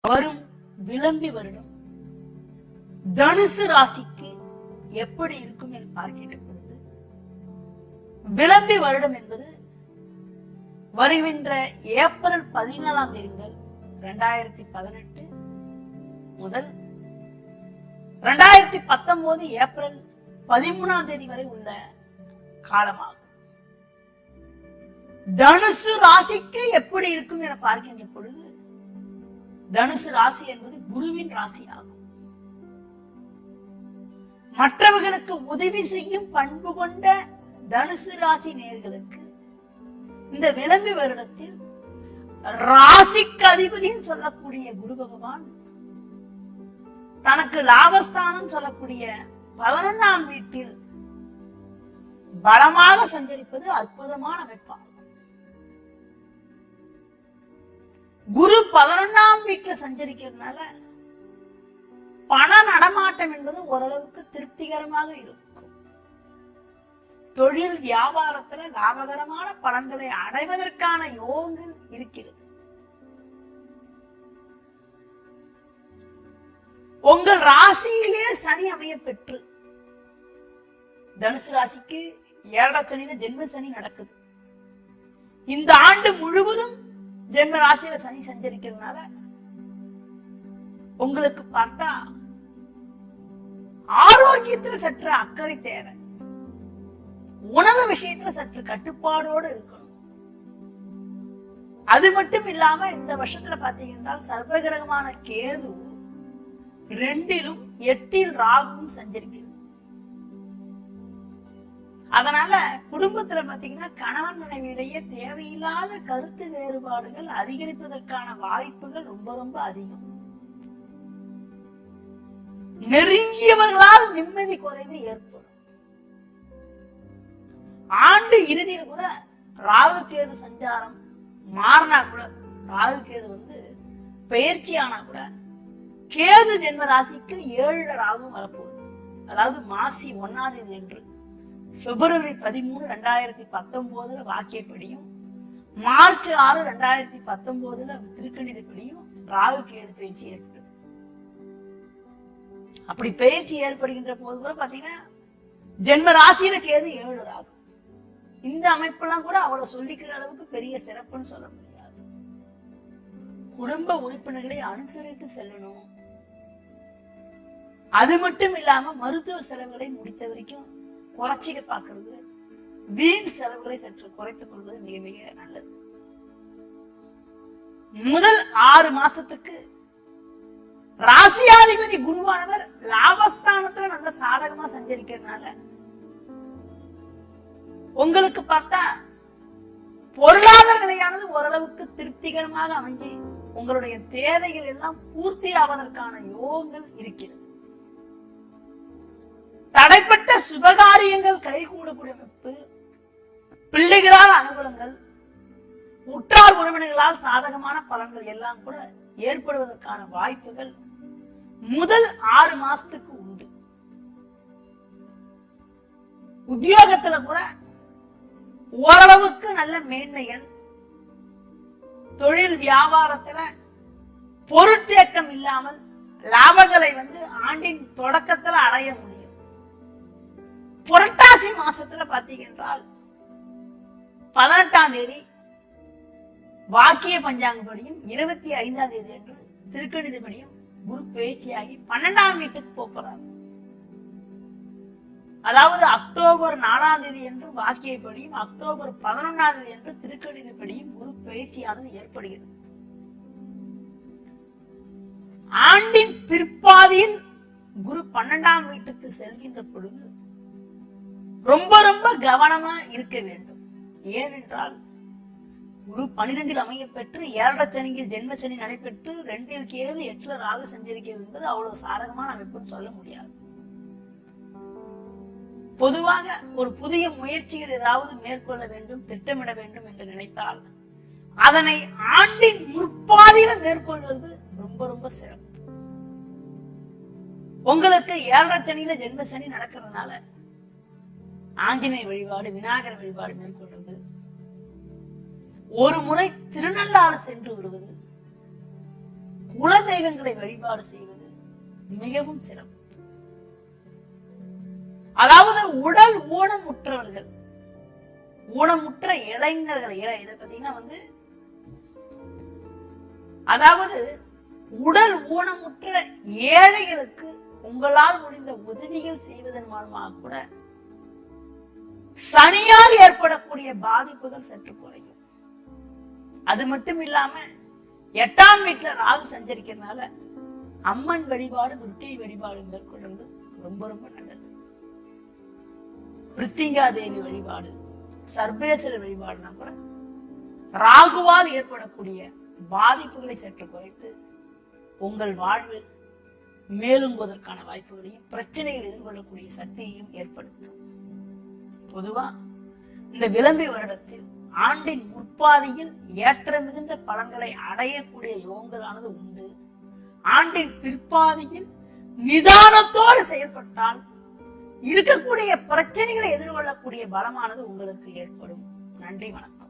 வரும் விளம்பி வருடம் தனுசு ராசிக்கு எப்படி இருக்கும் என்று பார்க்கின்ற பொழுது, விளம்பி வருடம் என்பது வருகின்ற ஏப்ரல் 14ஆம் தேதி முதல் 2018 முதல் 2019 ஏப்ரல் 13ஆம் தேதி வரை உள்ள காலமாகும். தனுசு ராசிக்கு எப்படி இருக்கும் என பார்க்கின்ற பொழுது, தனுசு ராசி என்பது குருவின் ராசி ஆகும். மற்றவர்களுக்கு உதவி செய்யும் பண்பு கொண்ட தனுசு ராசி நேயர்களுக்கு இந்த விளம்பி வருடத்தில் ராசிக்கு அதிபதியும் சொல்லக்கூடிய குரு பகவான் தனக்கு லாபஸ்தானம் சொல்லக்கூடிய 11ஆம் வீட்டில் பலமாக சஞ்சரிப்பது அற்புதமான அமைப்பாகும். குரு 11ஆம் வீட்டுல சஞ்சரிக்கிறதுனால பண நடமாட்டம் என்பது ஓரளவுக்கு திருப்திகரமாக இருக்கும். தொழில் வியாபாரத்துல லாபகரமான பலன்களை அடைவதற்கான யோகங்கள் இருக்கிறது. உங்கள் ராசியிலே சனி அமைய பெற்று, தனுசு ராசிக்கு 7 சனியில ஜென்ம சனி நடக்குது. இந்த ஆண்டு முழுவதும் ஜென்ம ராசியில சனி சஞ்சரிக்கிறதுனால உங்களுக்கு பார்த்தா ஆரோக்கியத்துல சற்று அக்கறை தேவை. உணவு விஷயத்துல சற்று கட்டுப்பாடோடு இருக்கணும். அது மட்டும் இல்லாம இந்த வருஷத்துல பாத்தீங்கன்னா சர்வகிரகமான கேது 2லும் 8ல் ராகுவும் சஞ்சரிக்கிறது. அதனால குடும்பத்துல பாத்தீங்கன்னா கணவன் மனைவியிடையே தேவையில்லாத கருத்து வேறுபாடுகள் அதிகரிப்பதற்கான வாய்ப்புகள் ரொம்ப ரொம்ப அதிகம். நெருங்கியவர்களால் நிம்மதி குறைவு ஏற்படும். ஆண்டு இறுதியில் கூட ராகு கேது சஞ்சாரம் மாறினா கூட, ராகு கேது பெயர்ச்சி ஆனா கூட கேது ஜென்ம ராசிக்கு 7 ராகும் வரப்போகுது. அதாவது மாசி 1ஆம் தேதி என்று பிப்ரவரி 13, 2019 வாக்கியப்படியும், மார்ச் 6, 2019 திருக்கணிதப்படியும் ராகு கேது பயிற்சி ஏற்பட்டது. அப்படி பயிற்சி ஏற்படுகின்ற போது கூட பாத்தீங்கன்னா ஜென்ம ராசியில கேது 7 ராகு. இந்த அமைப்பெல்லாம் கூட அவ்வளவு சொல்லிக்கிற அளவுக்கு பெரிய சிறப்புன்னு சொல்ல முடியாது. குடும்ப உறுப்பினர்களை அனுசரித்து செல்லணும். அது மட்டும் இல்லாம மருத்துவ செலவுகளை முடித்த வரைக்கும் குறைச்சிக்க பாக்குறது, வீண் செலவுகளை சற்று குறைத்துக் கொள்வது மிக மிக நல்லது. முதல் 6 மாசத்துக்கு ராசியாதிபதி குருவானவர் லாபஸ்தானத்துல நல்ல சாதகமா சஞ்சரிக்கிறதுனால உங்களுக்கு பார்த்தா பொருளாதார நிலையானது ஓரளவுக்கு திருப்திகரமாக அமைஞ்சு உங்களுடைய தேவைகள் எல்லாம் பூர்த்தி ஆவதற்கான யோகங்கள் இருக்கிறது. தடைப்பட்ட சுபகாரியங்கள் கைகூடக்கூடிய அமைப்பு, பிள்ளைகளால் அனுகூலங்கள், உற்றார் உறவினர்களால் சாதகமான பலன்கள் எல்லாம் கூட ஏற்படுவதற்கான வாய்ப்புகள் முதல் 6 மாசத்துக்கு உண்டு. உத்தியோகத்துல கூட ஓரளவுக்கு நல்ல மேன்மைகள், தொழில் வியாபாரத்துல பொருட்தேக்கம் இல்லாமல் லாபங்களை ஆண்டின் தொடக்கத்துல அடைய முடியும். புரட்டாசி மாசத்துல பாத்தீங்கன்றால் 18ஆம் தேதி வாக்கிய பஞ்சாங்கப்படியும் 25ஆம் தேதி என்று திருக்கணிதப்படியும் குரு பயிற்சியாகி 12ஆம் வீட்டுக்கு போகிறார். அதாவது அக்டோபர் 4ஆம் தேதி என்று வாக்கியப்படியும், அக்டோபர் 11ஆம் தேதி என்று திருக்கணிதப்படியும் குரு பயிற்சியானது ஏற்படுகிறது. ஆண்டின் பிற்பாதியில் குரு 12ஆம் வீட்டுக்கு செல்கின்ற பொழுது ரொம்ப ரொம்ப கவனமா இருக்க வேண்டும். ஏனென்றால் குரு 12ல் அமைய பெற்று 7 சனியில் ஜென்ம சனி நடைபெற்று 2ல் கேது 8ல் ராகு சஞ்சரிக்கிறது என்பது அவ்வளவு சாதகமான அமைப்புன்னு சொல்ல முடியாது. பொதுவாக ஒரு புதிய முயற்சிகள் ஏதாவது மேற்கொள்ள வேண்டும், திட்டமிட வேண்டும் என்று நினைத்தால் அதனை ஆண்டின் முற்பாதியில மேற்கொள்வது ரொம்ப ரொம்ப சிறப்பு. உங்களுக்கு 7 சனியில ஜென்ம சனி நடக்கிறதுனால ஆஞ்சநேய வழிபாடு, விநாயகர் வழிபாடு மேற்கொள்வது, ஒரு முறை திருநள்ளாறு சென்று விடுவது, குலதெய்வங்களை வழிபாடு செய்வது மிகவும் சிறப்பு. அதாவது உடல் ஊனமுற்றவர்கள், ஊனமுற்ற இளைஞர்கள், இதை பார்த்தீங்கன்னா அதாவது உடல் ஊனமுற்ற ஏழைகளுக்கு உங்களால் முடிந்த உதவிகள் செய்வதன் மூலமாக கூட சனியால் ஏற்படக்கூடிய பாதிப்புகள் சற்று குறையும். அது மட்டும் இல்லாம 8ஆம் வீட்டுல ராகு சஞ்சரிக்கிறதுனால அம்மன் வழிபாடு, துர்க்கை வழிபாடு மேற்கொள்வது ரொம்ப ரொம்ப நல்லது. பிரித்திங்கா தேவி வழிபாடு, சர்வேஸ்வரர் வழிபாடுனா கூட ராகுவால் ஏற்படக்கூடிய பாதிப்புகளை சற்று குறைத்து உங்கள் வாழ்வில் மேலும்பதற்கான வாய்ப்புகளையும் பிரச்சனைகள் எதிர்கொள்ளக்கூடிய சக்தியையும் ஏற்படுத்தும். பொதுவா இந்த விளம்பி வருடத்தில் ஆண்டின் முற்பாதியில் ஏற்ற மிகுந்த பலன்களை அடையக்கூடிய யோகங்களானது உண்டு. ஆண்டின் பிற்பாதியில் நிதானத்தோடு செயல்பட்டால் இருக்கக்கூடிய பிரச்சனைகளை எதிர்கொள்ளக்கூடிய பலமானது உங்களுக்கு ஏற்படும். நன்றி, வணக்கம்.